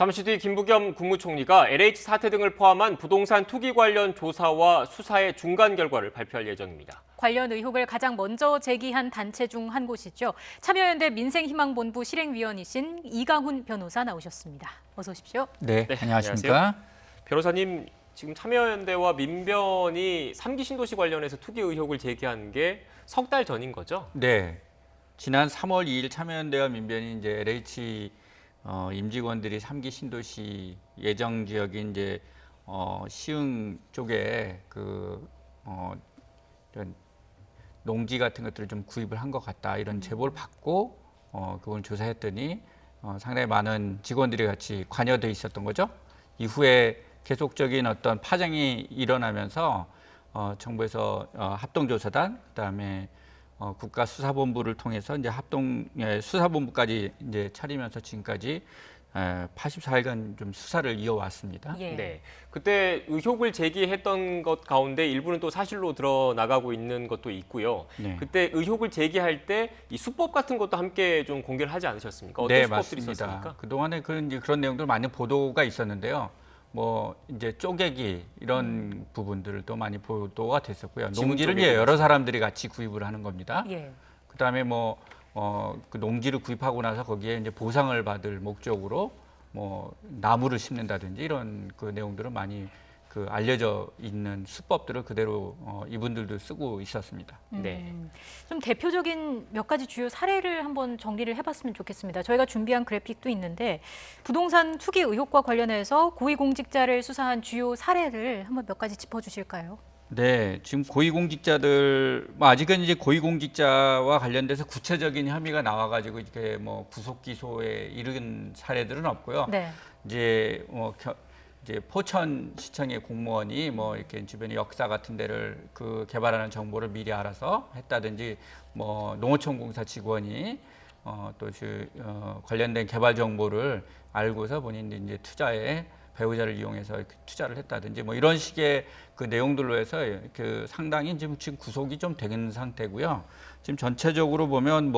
잠시 뒤 김부겸 국무총리가 LH 사태 등을 포함한 부동산 투기 관련 조사와 수사의 중간 결과를 발표할 예정입니다. 관련 의혹을 가장 먼저 제기한 단체 중 한 곳이죠. 참여연대 민생희망본부 실행위원이신 이강훈 변호사 나오셨습니다. 어서 오십시오. 네, 안녕하십니까. 안녕하세요. 변호사님, 지금 참여연대와 민변이 3기 신도시 관련해서 투기 의혹을 제기한 게 석 달 전인 거죠? 네, 지난 3월 2일 참여연대와 민변이 이제 LH 임직원들이 3기 신도시 예정 지역인 이제 시흥 쪽에 이런 농지 같은 것들을 좀 구입을 한 것 같다 이런 제보를 받고 그걸 조사했더니 상당히 많은 직원들이 같이 관여돼 있었던 거죠. 이후에 계속적인 어떤 파장이 일어나면서 정부에서 합동조사단 그다음에 국가수사본부를 통해서 이제 수사본부까지 이제 차리면서 지금까지 84일간 좀 수사를 이어왔습니다. 예. 네, 그때 의혹을 제기했던 것 가운데 일부는 또 사실로 드러나가고 있는 것도 있고요. 네. 그때 의혹을 제기할 때 이 수법 같은 것도 함께 좀 공개를 하지 않으셨습니까? 어떤 네, 수법들이 맞습니다. 있었습니까? 그동안에 그런 내용들 많은 보도가 있었는데요. 뭐 이제 쪼개기 이런 부분들도 많이 보도가 됐었고요. 지문 농지를 쪼개기 여러 사람들이 같이 구입을 하는 겁니다. 예. 그다음에 그 농지를 구입하고 나서 거기에 이제 보상을 받을 목적으로 뭐 나무를 심는다든지 이런 그 내용들은 많이 알려져 있는 수법들을 그대로 이분들도 쓰고 있었습니다. 네. 좀 대표적인 몇 가지 주요 사례를 한번 정리를 해봤으면 좋겠습니다. 저희가 준비한 그래픽도 있는데 부동산 투기 의혹과 관련해서 고위공직자를 수사한 주요 사례를 한번 몇 가지 짚어주실까요? 네, 지금 고위공직자들 아직은 이제 고위공직자와 관련돼서 구체적인 혐의가 나와가지고 이렇게 뭐 구속 기소에 이른 사례들은 없고요. 네. 이제 이제 포천시청의 공무원이 뭐 이렇게 주변의 역사 같은 데를 개발하는 정보를 미리 알아서 했다든지 뭐 농어촌공사 직원이 관련된 개발 정보를 알고서 본인이 이제 투자에 배우자를 이용해서 이렇게 투자를 했다든지 뭐 이런 식의 그 내용들로 해서 상당히 지금 구속이 좀 된 상태고요. 지금 전체적으로 보면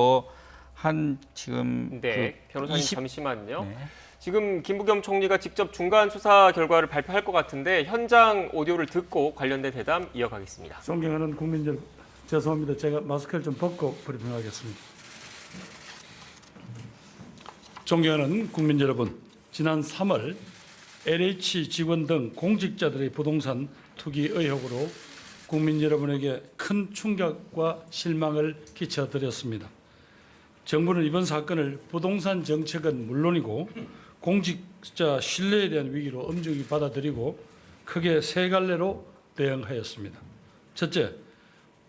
지금 네, 변호사님 잠시만요. 네. 지금 김부겸 총리가 직접 중간 수사 결과를 발표할 것 같은데 현장 오디오를 듣고 관련된 대담 이어가겠습니다. 존경하는 국민 여러분, 죄송합니다. 제가 마스크를 좀 벗고 브리핑하겠습니다. 존경하는 국민 여러분, 지난 3월 LH 직원 등 공직자들의 부동산 투기 의혹으로 국민 여러분에게 큰 충격과 실망을 끼쳐드렸습니다. 정부는 이번 사건을 부동산 정책은 물론이고 공직자 신뢰에 대한 위기로 엄중히 받아들이고 크게 세 갈래로 대응하였습니다. 첫째,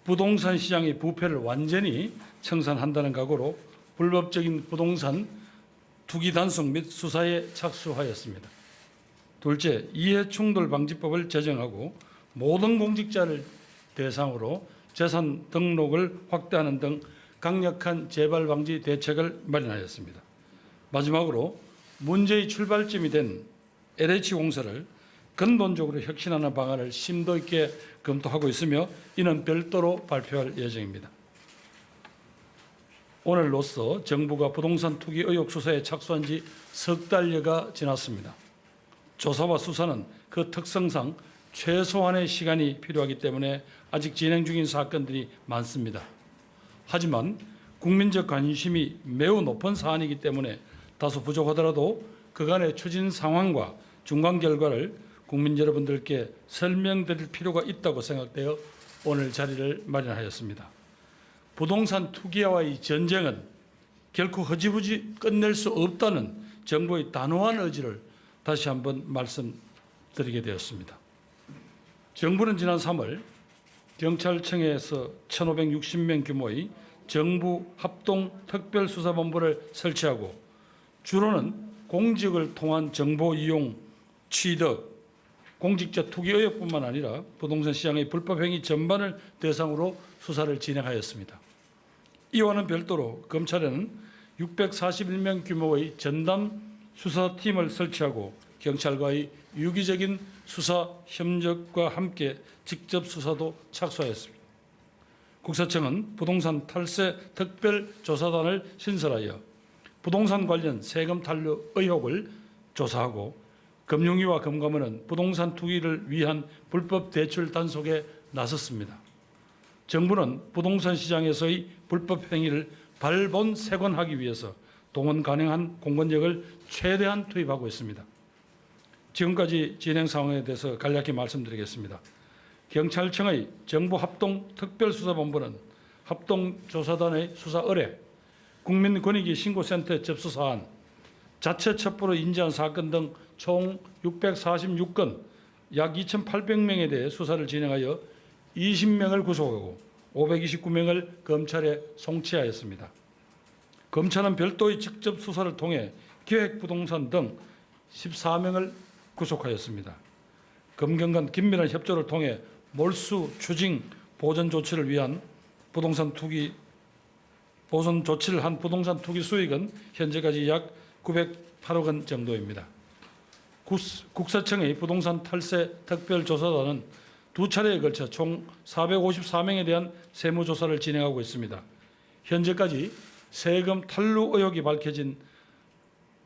부동산 시장의 부패를 완전히 청산한다는 각오로 불법적인 부동산 투기 단속 및 수사에 착수하였습니다. 둘째, 이해충돌방지법을 제정하고 모든 공직자를 대상으로 재산 등록을 확대하는 등 강력한 재발 방지 대책을 마련하였습니다. 마지막으로 문제의 출발점이 된 LH공사를 근본적으로 혁신하는 방안을 심도 있게 검토하고 있으며 이는 별도로 발표할 예정입니다. 오늘로써 정부가 부동산 투기 의혹 수사에 착수한 지 석 달여가 지났습니다. 조사와 수사는 그 특성상 최소한의 시간이 필요하기 때문에 아직 진행 중인 사건들이 많습니다. 하지만 국민적 관심이 매우 높은 사안이기 때문에 다소 부족하더라도 그간의 추진 상황과 중간 결과를 국민 여러분들께 설명드릴 필요가 있다고 생각되어 오늘 자리를 마련하였습니다. 부동산 투기와의 전쟁은 결코 흐지부지 끝낼 수 없다는 정부의 단호한 의지를 다시 한번 말씀드리게 되었습니다. 정부는 지난 3월 경찰청에서 1,560명 규모의 정부 합동 특별수사본부를 설치하고 주로는 공직을 통한 정보 이용, 취득, 공직자 투기 의혹뿐만 아니라 부동산 시장의 불법 행위 전반을 대상으로 수사를 진행하였습니다. 이와는 별도로 검찰에는 641명 규모의 전담 수사팀을 설치하고 경찰과의 유기적인 수사 협력과 함께 직접 수사도 착수하였습니다. 국세청은 부동산 탈세 특별조사단을 신설하여 부동산 관련 세금 탈루 의혹을 조사하고 금융위와 금감원은 부동산 투기를 위한 불법 대출 단속에 나섰습니다. 정부는 부동산 시장에서의 불법 행위를 발본색원하기 위해서 동원 가능한 공권력을 최대한 투입하고 있습니다. 지금까지 진행 상황에 대해서 간략히 말씀드리겠습니다. 경찰청의 정부합동특별수사본부는 합동조사단의 수사 의뢰, 국민권익위 신고센터 접수 사안, 자체 첩보로 인지한 사건 등 총 646건, 약 2,800명에 대해 수사를 진행하여 20명을 구속하고 529명을 검찰에 송치하였습니다. 검찰은 별도의 직접 수사를 통해 기획부동산 등 14명을 구속하였습니다. 검경 간 긴밀한 협조를 통해 몰수, 추징, 보전 조치를 위한 보전 조치를 한 부동산 투기 수익은 현재까지 약 908억 원 정도입니다. 국세청의 부동산 탈세 특별조사단은 2차례에 걸쳐 총 454명에 대한 세무조사를 진행하고 있습니다. 현재까지 세금 탈루 의혹이 밝혀진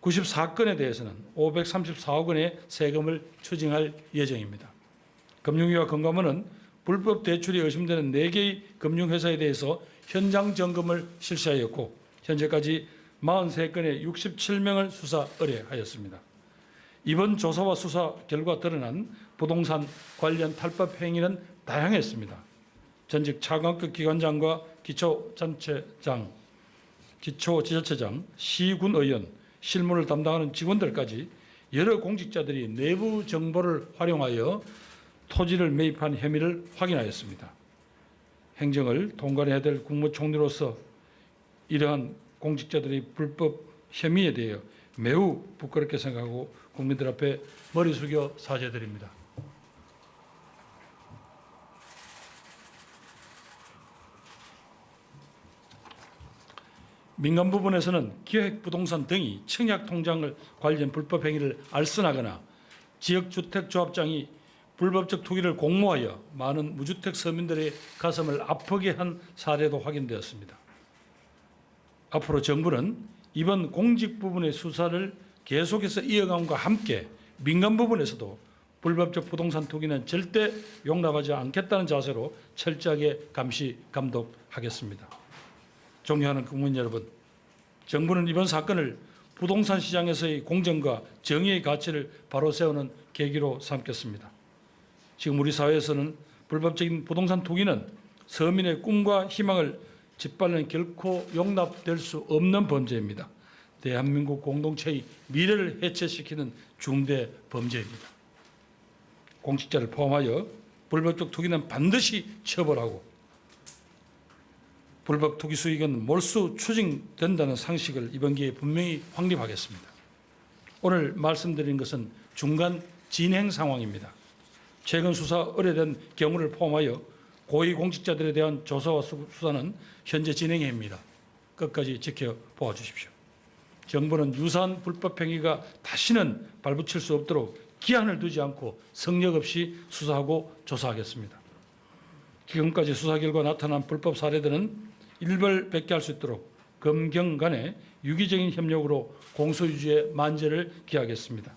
94건에 대해서는 534억 원의 세금을 추징할 예정입니다. 금융위와 금감원은 불법 대출이 의심되는 4개의 금융회사에 대해서 현장 점검을 실시하였고 현재까지 43건의 67명을 수사 의뢰하였습니다. 이번 조사와 수사 결과 드러난 부동산 관련 탈법 행위는 다양했습니다. 전직 차관급 기관장과 기초지자체장, 시군의원, 실무를 담당하는 직원들까지 여러 공직자들이 내부 정보를 활용하여 토지를 매입한 혐의를 확인하였습니다. 행정을 통관해야 될 국무총리로서 이러한 공직자들의 불법 혐의에 대해 매우 부끄럽게 생각하고 국민들 앞에 머리 숙여 사죄드립니다. 민간 부분에서는 기획부동산 등이 청약통장을 관련 불법 행위를 알선하거나 지역주택조합장이 불법적 투기를 공모하여 많은 무주택 서민들의 가슴을 아프게 한 사례도 확인되었습니다. 앞으로 정부는 이번 공직 부분의 수사를 계속해서 이어감과 함께 민간 부분에서도 불법적 부동산 투기는 절대 용납하지 않겠다는 자세로 철저하게 감시, 감독하겠습니다. 존경하는 국민 여러분, 정부는 이번 사건을 부동산 시장에서의 공정과 정의의 가치를 바로 세우는 계기로 삼겠습니다. 지금 우리 사회에서는 불법적인 부동산 투기는 서민의 꿈과 희망을 짓밟는 결코 용납될 수 없는 범죄입니다. 대한민국 공동체의 미래를 해체시키는 중대 범죄입니다. 공직자를 포함하여 불법적 투기는 반드시 처벌하고 불법 투기 수익은 몰수 추징된다는 상식을 이번 기회에 분명히 확립하겠습니다. 오늘 말씀드린 것은 중간 진행 상황입니다. 최근 수사 의뢰된 경우를 포함하여 고위 공직자들에 대한 조사와 수사는 현재 진행입니다. 끝까지 지켜보아 주십시오. 정부는 유사한 불법 행위가 다시는 발붙일 수 없도록 기한을 두지 않고 성역 없이 수사하고 조사하겠습니다. 지금까지 수사 결과 나타난 불법 사례들은 일벌백계할 수 있도록 검경 간의 유기적인 협력으로 공소유지의 만전을 기하겠습니다.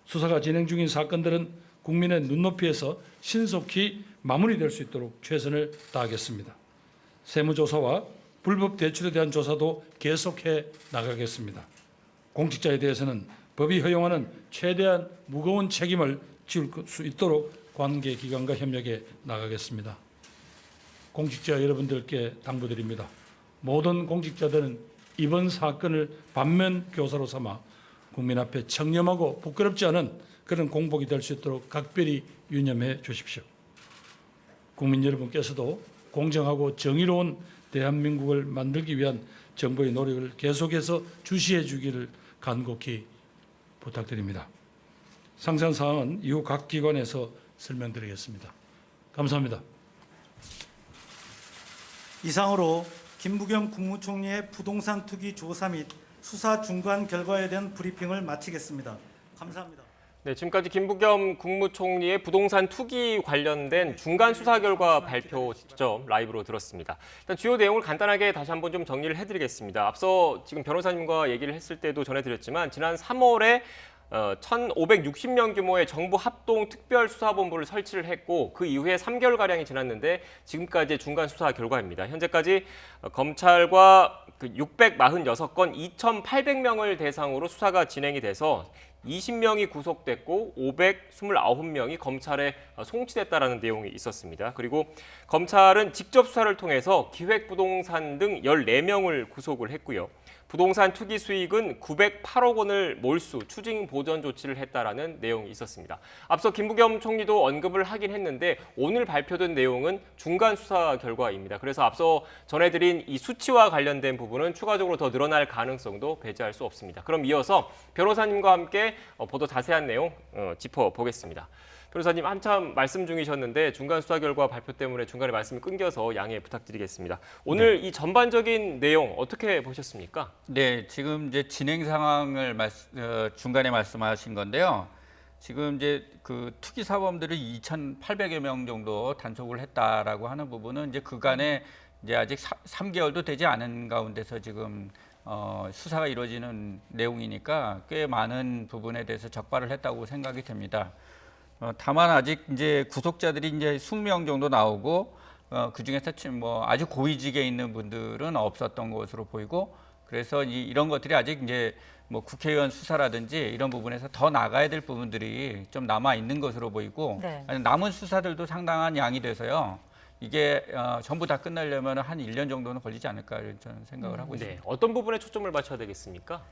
수사가 진행 중인 사건들은 국민의 눈높이에서 신속히 마무리될 수 있도록 최선을 다하겠습니다. 세무조사와 불법 대출에 대한 조사도 계속해 나가겠습니다. 공직자에 대해서는 법이 허용하는 최대한 무거운 책임을 지을 수 있도록 관계기관과 협력해 나가겠습니다. 공직자 여러분들께 당부드립니다. 모든 공직자들은 이번 사건을 반면교사로 삼아 국민 앞에 청렴하고 부끄럽지 않은 그런 공복이 될 수 있도록 각별히 유념해 주십시오. 국민 여러분께서도 공정하고 정의로운 대한민국을 만들기 위한 정부의 노력을 계속해서 주시해 주기를 간곡히 부탁드립니다. 상세한 사항은 이후 각 기관에서 설명드리겠습니다. 감사합니다. 이상으로 김부겸 국무총리의 부동산 투기 조사 및 수사 중간 결과에 대한 브리핑을 마치겠습니다. 감사합니다. 네, 지금까지 김부겸 국무총리의 부동산 투기 관련된 중간 수사 결과 발표 직접 라이브로 들었습니다. 일단 주요 내용을 간단하게 다시 한번 좀 정리를 해드리겠습니다. 앞서 지금 변호사님과 얘기를 했을 때도 전해드렸지만 지난 3월에 1,560명 규모의 정부 합동 특별수사본부를 설치를 했고 그 이후에 3개월가량이 지났는데 지금까지의 중간 수사 결과입니다. 현재까지 검찰과 646건 2,800명을 대상으로 수사가 진행이 돼서 20명이 구속됐고 529명이 검찰에 송치됐다라는 내용이 있었습니다. 그리고 검찰은 직접 수사를 통해서 기획부동산 등 14명을 구속을 했고요. 부동산 투기 수익은 908억 원을 몰수, 추징 보전 조치를 했다라는 내용이 있었습니다. 앞서 김부겸 총리도 언급을 하긴 했는데 오늘 발표된 내용은 중간 수사 결과입니다. 그래서 앞서 전해드린 이 수치와 관련된 부분은 추가적으로 더 늘어날 가능성도 배제할 수 없습니다. 그럼 이어서 변호사님과 함께 보다 자세한 내용 짚어보겠습니다. 변호사님 한참 말씀 중이셨는데 중간 수사 결과 발표 때문에 중간에 말씀이 끊겨서 양해 부탁드리겠습니다. 오늘 이 전반적인 내용 어떻게 보셨습니까? 네, 지금 이제 진행 상황을 중간에 말씀하신 건데요. 지금 이제 그 투기 사범들이 2,800여 명 정도 단속을 했다라고 하는 부분은 이제 그간에 이제 아직 3개월도 되지 않은 가운데서 지금 수사가 이루어지는 내용이니까 꽤 많은 부분에 대해서 적발을 했다고 생각이 됩니다. 다만 아직 이제 구속자들이 이제 20명 정도 나오고 그 중에서 뭐 아주 고위직에 있는 분들은 없었던 것으로 보이고 그래서 이런 것들이 아직 이제 뭐 국회의원 수사라든지 이런 부분에서 더 나가야 될 부분들이 좀 남아 있는 것으로 보이고 네. 남은 수사들도 상당한 양이 돼서요. 이게 전부 다 끝나려면 한 1년 정도는 걸리지 않을까 저는 생각을 하고 있습니다. 네, 어떤 부분에 초점을 맞춰야 되겠습니까?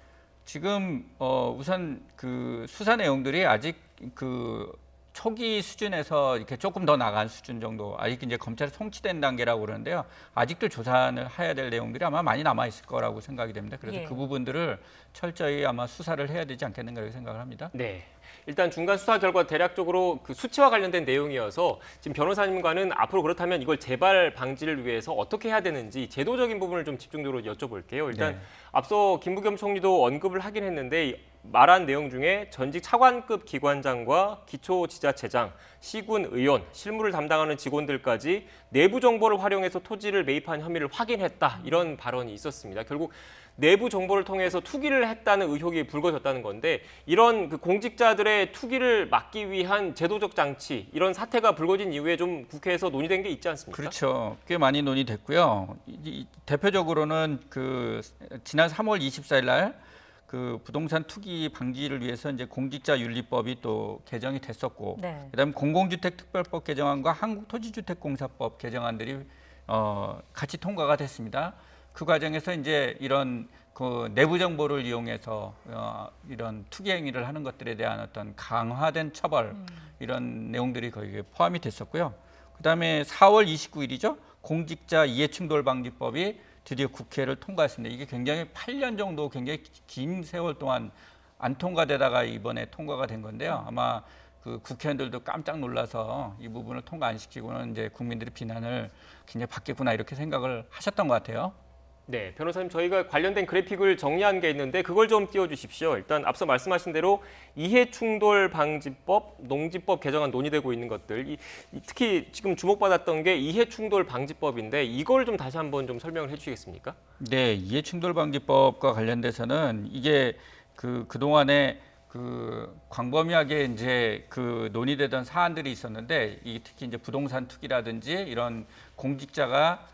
지금 우선 그 수사 내용들이 아직 그 초기 수준에서 이렇게 조금 더 나간 수준 정도, 아직 이제 검찰에 송치된 단계라고 그러는데요. 아직도 조사를 해야 될 내용들이 아마 많이 남아 있을 거라고 생각이 됩니다. 그래서 예. 그 부분들을 철저히 아마 수사를 해야 되지 않겠는가 이렇게 생각을 합니다. 네. 일단 중간 수사 결과 대략적으로 그 수치와 관련된 내용이어서 지금 변호사님과는 앞으로 그렇다면 이걸 재발 방지를 위해서 어떻게 해야 되는지 제도적인 부분을 좀 집중적으로 여쭤볼게요. 일단 네. 앞서 김부겸 총리도 언급을 하긴 했는데 말한 내용 중에 전직 차관급 기관장과 기초지자체장, 시군 의원, 실무를 담당하는 직원들까지 내부 정보를 활용해서 토지를 매입한 혐의를 확인했다. 이런 발언이 있었습니다. 결국 내부 정보를 통해서 투기를 했다는 의혹이 불거졌다는 건데 이런 그 공직자들의 투기를 막기 위한 제도적 장치 이런 사태가 불거진 이후에 좀 국회에서 논의된 게 있지 않습니까? 그렇죠. 꽤 많이 논의됐고요. 대표적으로는 그 지난 3월 24일 날 그 부동산 투기 방지를 위해서 이제 공직자윤리법이 또 개정이 됐었고, 네. 그다음에 공공주택특별법 개정안과 한국토지주택공사법 개정안들이 같이 통과가 됐습니다. 그 과정에서 이제 이런 그 내부 정보를 이용해서 이런 투기 행위를 하는 것들에 대한 어떤 강화된 처벌 이런 내용들이 거기에 포함이 됐었고요. 그다음에 4월 29일이죠. 공직자 이해충돌방지법이 드디어 국회를 통과했습니다. 이게 굉장히 8년 정도 굉장히 긴 세월 동안 안 통과되다가 이번에 통과가 된 건데요. 아마 그 국회의원들도 깜짝 놀라서 이 부분을 통과 안 시키고는 이제 국민들의 비난을 굉장히 받겠구나 이렇게 생각을 하셨던 것 같아요. 네, 변호사님 저희가 관련된 그래픽을 정리한 게 있는데 그걸 좀 띄워주십시오. 일단 앞서 말씀하신 대로 이해충돌방지법, 농지법 개정안 논의되고 있는 것들, 특히 지금 주목받았던 게 이해충돌방지법인데 이걸 좀 다시 한번 좀 설명을 해주시겠습니까? 네, 이해충돌방지법과 관련돼서는 이게 그동안에 그 광범위하게 이제 그 논의되던 사안들이 있었는데 특히 이제 부동산 투기라든지 이런 공직자가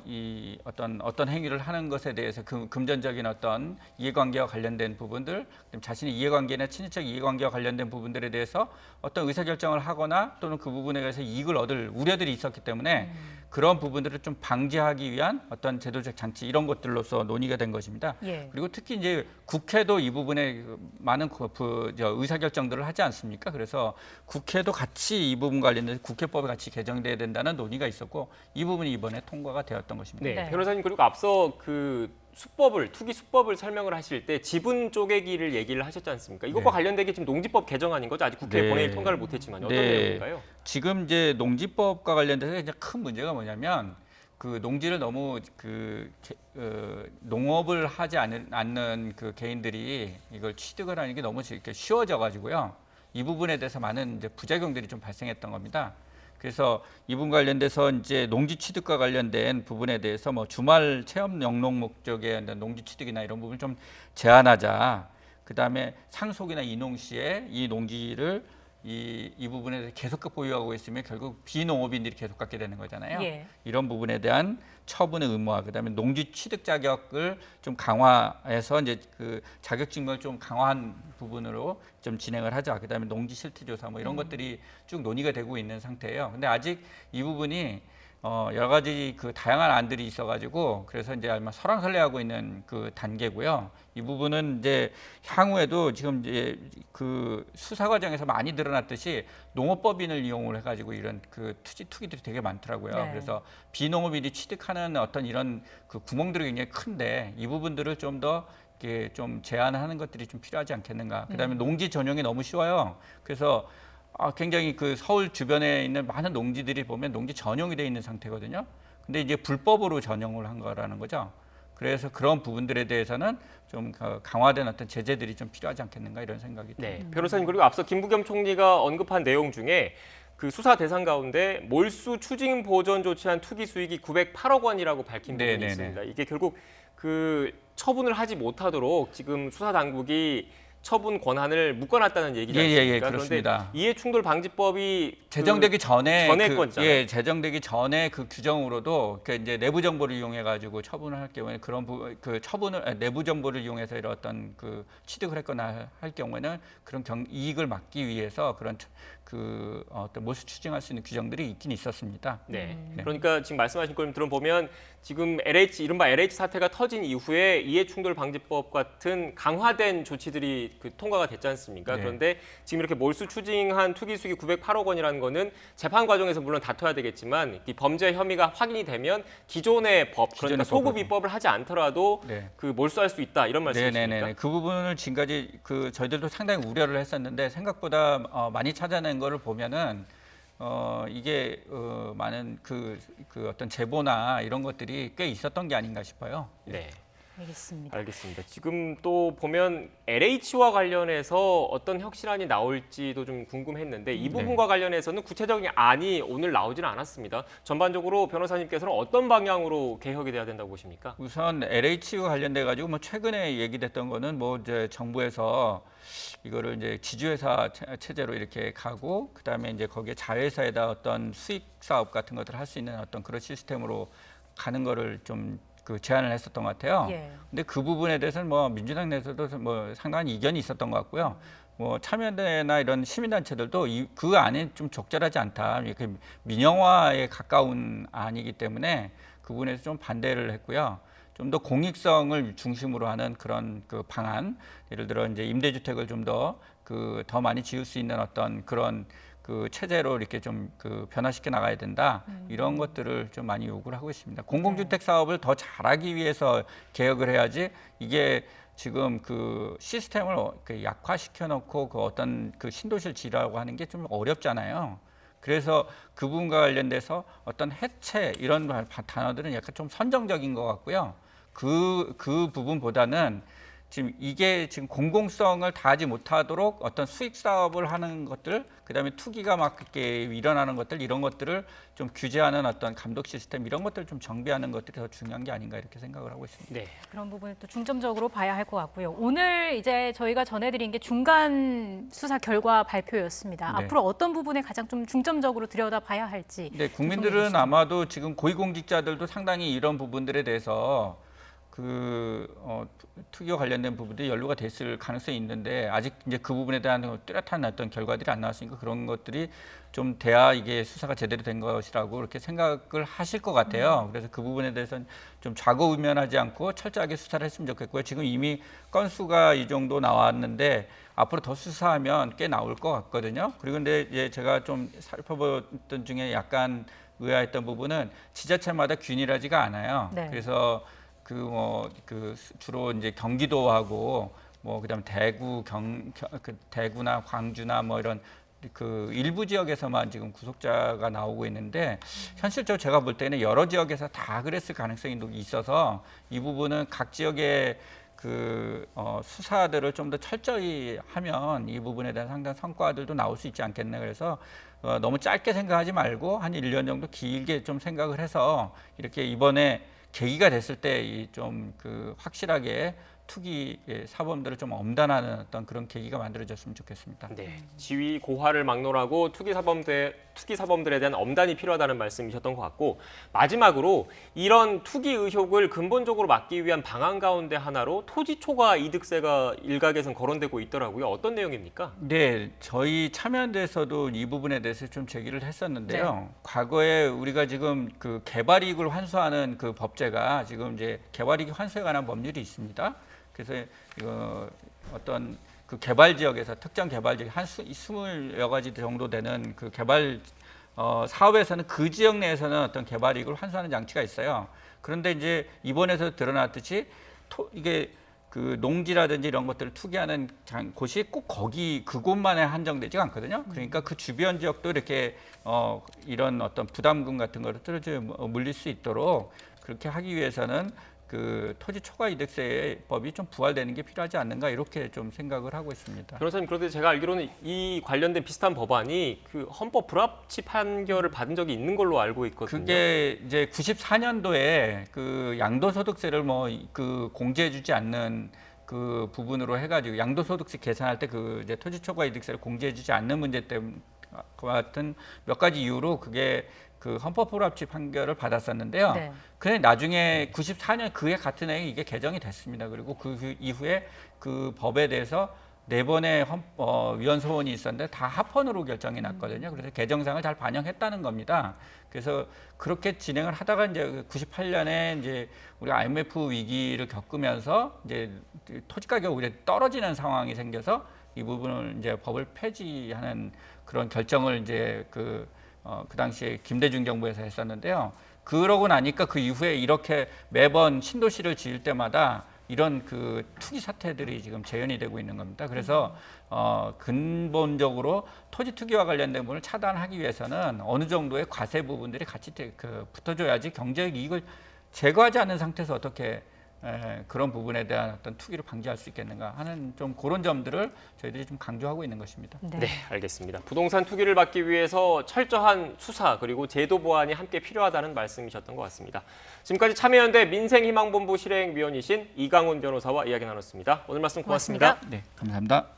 이 어떤 행위를 하는 것에 대해서 금전적인 어떤 이해관계와 관련된 부분들, 자신의 이해관계나 친인척 이해관계와 관련된 부분들에 대해서 어떤 의사결정을 하거나 또는 그 부분에 대해서 이익을 얻을 우려들이 있었기 때문에 그런 부분들을 좀 방지하기 위한 어떤 제도적 장치 이런 것들로서 논의가 된 것입니다. 예. 그리고 특히 이제 국회도 이 부분에 많은 의사결정들을 하지 않습니까? 그래서 국회도 같이 이 부분 관련해서 국회법에 같이 개정돼야 된다는 논의가 있었고 이 부분이 이번에 통과가 되었던 것입니다. 네, 네. 변호사님 그리고 앞서 그 투기 수법을 설명을 하실 때 지분 쪼개기를 얘기를 하셨지 않습니까? 이것과 네. 관련된 게 지금 농지법 개정안인 거죠? 아직 국회 네. 본회의 통과를 못했지만 어떤 네. 내용인가요? 지금 이제 농지법과 관련돼서 이제 큰 문제가 뭐냐면 그 농지를 너무 농업을 하지 않는 그 개인들이 이걸 취득을 하는 게 너무 이렇게 쉬워져 가지고요. 이 부분에 대해서 많은 이제 부작용들이 좀 발생했던 겁니다. 그래서 이 부분 관련돼서 이제 농지 취득과 관련된 부분에 대해서 뭐 주말 체험 영농 목적의 농지 취득이나 이런 부분을 좀 제한하자. 그다음에 상속이나 이농시에 이 농지를 이 부분에 대해서 계속 보유하고 있으면 결국 비농업인들이 계속 갖게 되는 거잖아요. 예. 이런 부분에 대한 처분의 의무화, 그다음에 농지 취득 자격을 좀 강화해서 이제 그 자격 증명을 좀 강화한 부분으로 좀 진행을 하자. 그다음에 농지 실태 조사 뭐 이런 것들이 쭉 논의가 되고 있는 상태예요. 근데 아직 이 부분이 여러 가지 그 다양한 안들이 있어가지고 그래서 이제 아마 설왕설래하고 있는 그 단계고요. 이 부분은 이제 향후에도 지금 이제 그 수사 과정에서 많이 드러났듯이 농업법인을 이용을 해가지고 이런 그 투기들이 되게 많더라고요. 네. 그래서 비농업인이 취득하는 어떤 이런 그 구멍들이 굉장히 큰데 이 부분들을 좀 더 이렇게 좀 제한하는 것들이 좀 필요하지 않겠는가. 그다음에 농지 전용이 너무 쉬워요. 그래서 굉장히 그 서울 주변에 있는 많은 농지들이 보면 농지 전용이 돼 있는 상태거든요. 근데 이제 불법으로 전용을 한 거라는 거죠. 그래서 그런 부분들에 대해서는 좀 강화된 어떤 제재들이 좀 필요하지 않겠는가 이런 생각이 듭니다. 네, 변호사님 그리고 앞서 김부겸 총리가 언급한 내용 중에 그 수사 대상 가운데 몰수 추징 보전 조치한 투기 수익이 908억 원이라고 밝힌 부분이 네네네. 있습니다. 이게 결국 그 처분을 하지 못하도록 지금 수사 당국이 처분 권한을 묶어놨다는 얘기지 않습니까? 예, 그렇습니다. 그런데 이해충돌 방지법이 제정되기 전에 전에 건잖아요. 제정되기 전에 그 규정으로도 그 이제 내부 정보를 이용해 가지고 처분을 할 경우에 그런 그 처분을 내부 정보를 이용해서 이런 어떤 그 취득을 했거나 할 경우에는 그런 이익을 막기 위해서 그런 그 어떤 몰수 추징할 수 있는 규정들이 있긴 있었습니다. 네. 그러니까 지금 말씀하신 걸 들어보면 지금 이른바 LH 사태가 터진 이후에 이해충돌 방지법 같은 강화된 조치들이 그 통과가 됐지 않습니까? 네. 그런데 지금 이렇게 몰수 추징한 투기 수익이 908억 원이라는 거는 재판 과정에서 물론 다퉈야 되겠지만 이 범죄 혐의가 확인이 되면 기존의 법, 그러니까 소급 입법을 하지 않더라도 네. 그 몰수할 수 있다 이런 말씀이십니까? 네네네. 그 부분을 지금까지 그 저희들도 상당히 우려를 했었는데 생각보다 많이 찾아낸 거를 보면은 이게 많은 그 어떤 제보나 이런 것들이 꽤 있었던 게 아닌가 싶어요. 네. 알겠습니다. 알겠습니다. 지금 또 보면 LH와 관련해서 어떤 혁신안이 나올지도 좀 궁금했는데 이 부분과 관련해서는 구체적인 안이 오늘 나오지는 않았습니다. 전반적으로 변호사님께서는 어떤 방향으로 개혁이 돼야 된다고 보십니까? 우선 LH와 관련돼 가지고 뭐 최근에 얘기됐던 거는 뭐 이제 정부에서 이거를 이제 지주회사 체제로 이렇게 가고 그다음에 이제 거기에 자회사에다 어떤 수익 사업 같은 것들을 할 수 있는 어떤 그런 시스템으로 가는 거를 좀 그 제안을 했었던 것 같아요. 예. 근데 그 부분에 대해서는 뭐 민주당 내에서도 뭐 상당한 이견이 있었던 것 같고요. 뭐 참여연대나 이런 시민단체들도 그 안에 좀 적절하지 않다. 이렇게 민영화에 가까운 안이기 때문에 그 부분에서 좀 반대를 했고요. 좀 더 공익성을 중심으로 하는 그런 그 방안, 예를 들어 이제 임대주택을 좀 더 더 많이 지을 수 있는 어떤 그런 그 체제로 이렇게 좀 그 변화시켜 나가야 된다. 이런 것들을 좀 많이 요구를 하고 있습니다. 공공주택 사업을 더 잘하기 위해서 개혁을 해야지 이게 지금 그 시스템을 약화시켜 놓고 그 어떤 그 신도시를 지으라고 하는 게 좀 어렵잖아요. 그래서 그 부분과 관련돼서 어떤 해체 이런 단어들은 약간 좀 선정적인 것 같고요. 그 부분보다는 지금 이게 지금 공공성을 다하지 못하도록 어떤 수익 사업을 하는 것들, 그다음에 투기가 막 이렇게 일어나는 것들 이런 것들을 좀 규제하는 어떤 감독 시스템 이런 것들을 좀 정비하는 것들이 더 중요한 게 아닌가 이렇게 생각을 하고 있습니다. 네. 그런 부분을 또 중점적으로 봐야 할 것 같고요. 오늘 이제 저희가 전해드린 게 중간 수사 결과 발표였습니다. 네. 앞으로 어떤 부분에 가장 좀 중점적으로 들여다봐야 할지. 네, 국민들은 아마도 지금 고위공직자들도 상당히 이런 부분들에 대해서 투기와 관련된 부분들이 연루가 됐을 가능성이 있는데 아직 이제 그 부분에 대한 뚜렷한 어떤 결과들이 안 나왔으니까 그런 것들이 좀 돼야 이게 수사가 제대로 된 것이라고 이렇게 생각을 하실 것 같아요. 그래서 그 부분에 대해서는 좀 좌고우면하지 않고 철저하게 수사를 했으면 좋겠고요. 지금 이미 건수가 이 정도 나왔는데 앞으로 더 수사하면 꽤 나올 것 같거든요. 그리고 근데 이제 제가 좀 살펴봤던 중에 약간 의아했던 부분은 지자체마다 균일하지가 않아요. 네. 그래서 주로 이제 경기도하고 그다음 대구나 광주나 뭐 이런 그 일부 지역에서만 지금 구속자가 나오고 있는데 현실적으로 제가 볼 때는 여러 지역에서 다 그랬을 가능성이 있어서 이 부분은 각 지역의 수사들을 좀 더 철저히 하면 이 부분에 대한 상당한 성과들도 나올 수 있지 않겠나. 그래서 너무 짧게 생각하지 말고 한 1년 정도 길게 좀 생각을 해서 이렇게 이번에 계기가 됐을 때 좀 확실하게 투기 사범들을 좀 엄단하는 어떤 그런 계기가 만들어졌으면 좋겠습니다. 네, 지위 고하를 막론하고 투기 사범들에 대한 엄단이 필요하다는 말씀이셨던 것 같고, 마지막으로 이런 투기 의혹을 근본적으로 막기 위한 방안 가운데 하나로 토지 초과 이득세가 일각에선 거론되고 있더라고요. 어떤 내용입니까? 네, 저희 참여연대에서도 이 부분에 대해서 좀 제기를 했었는데요. 과거에 우리가 지금 그 개발이익을 환수하는 그 법제가 지금 이제 개발이익 환수에 관한 법률이 있습니다. 그래서 이거 어떤 그 개발 지역에서 특정 개발 지역 한 20여 가지 정도 되는 그 개발 사업에서는 그 지역 내에서는 어떤 개발이익을 환수하는 장치가 있어요. 그런데 이제 이번에서 드러났듯이 이게 그 농지라든지 이런 것들을 투기하는 곳이 꼭 거기 그곳만에 한정되지가 않거든요. 그러니까 그 주변 지역도 이렇게 이런 어떤 부담금 같은 것들을 좀 물릴 수 있도록 그렇게 하기 위해서는 그 토지 초과 이득세법이 좀 부활되는 게 필요하지 않는가 이렇게 좀 생각을 하고 있습니다. 변호사님, 그런데 제가 알기로는 이 관련된 비슷한 법안이 그 헌법 불합치 판결을 받은 적이 있는 걸로 알고 있거든요. 그게 이제 94년도에 그 양도소득세를 뭐 그 공제해주지 않는 그 부분으로 해가지고 양도소득세 계산할 때 그 이제 토지 초과 이득세를 공제해주지 않는 문제 때문에 같은 몇 가지 이유로 그게 그 헌법 불합치 판결을 받았었는데요. 네. 근데 나중에 94년 그해 같은 해에 이게 개정이 됐습니다. 그리고 그 이후에 그 법에 대해서 4번의 위헌 소원이 있었는데 다 합헌으로 결정이 났거든요. 그래서 개정상을 잘 반영했다는 겁니다. 그래서 그렇게 진행을 하다가 이제 98년에 이제 우리가 IMF 위기를 겪으면서 이제 토지 가격이 오히려 떨어지는 상황이 생겨서 이 부분을 이제 법을 폐지하는 그런 결정을 이제 그 당시에 김대중 정부에서 했었는데요. 그러고 나니까 그 이후에 이렇게 매번 신도시를 지을 때마다 이런 그 투기 사태들이 지금 재현이 되고 있는 겁니다. 그래서 근본적으로 토지 투기와 관련된 부분을 차단하기 위해서는 어느 정도의 과세 부분들이 같이 붙어줘야지 경제적 이익을 제거하지 않는 상태에서 어떻게 그런 부분에 대한 어떤 투기를 방지할 수 있겠는가 하는 좀 그런 점들을 저희들이 좀 강조하고 있는 것입니다. 네, 알겠습니다. 부동산 투기를 막기 위해서 철저한 수사 그리고 제도 보완이 함께 필요하다는 말씀이셨던 것 같습니다. 지금까지 참여연대 민생희망본부 실행위원이신 이강훈 변호사와 이야기 나눴습니다. 오늘 말씀 고맙습니다. 고맙습니다. 네, 감사합니다.